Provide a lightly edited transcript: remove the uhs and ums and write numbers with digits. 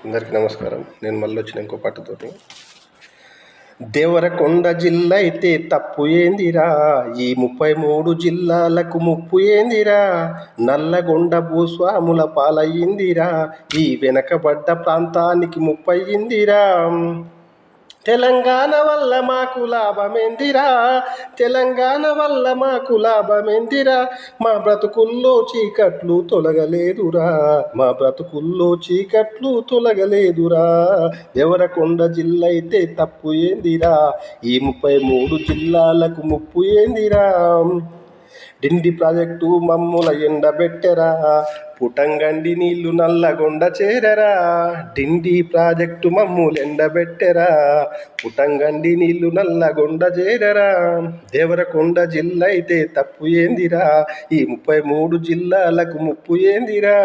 అందరికీ నమస్కారం. నేను మళ్ళీ వచ్చిన ఇంకో పాటతోటి. దేవరకొండ జిల్లా అయితే తప్పు ఏందిరా, ఈ 33 జిల్లాలకు ముప్పు ఏందిరా, నల్లగొండ భూస్వాముల పాలయ్యిందిరా, ఈ వెనకబడ్డ ప్రాంతానికి ముప్పయ్యిందిరా. తెలంగాణ వల్ల మాకు లాభమేందిరా, తెలంగాణ వల్ల మాకు లాభమేందిరా, మా బ్రతుకుల్లో చీకట్లు తొలగలేదురా, మా బ్రతుకుల్లో చీకట్లు తొలగలేదురా. దేవరకొండ జిల్లా అయితే తప్పు ఏందిరా, ఈ 33 జిల్లాలకు ముప్పు ఏందిరా. డిండి ప్రాజెక్టు మమ్ముల ఎండబెట్టెరా, పుటంగండి నీళ్లు నల్లగొండ చేరరా. డిండి ప్రాజెక్టు మమ్ములు ఎండబెట్టెరా, పుటంగండి నీళ్లు నల్లగొండ చేరరా. దేవరకొండ జిల్లా అయితే తప్పు ఏందిరా, ఈ 33 జిల్లాలకు ముప్పు ఏందిరా.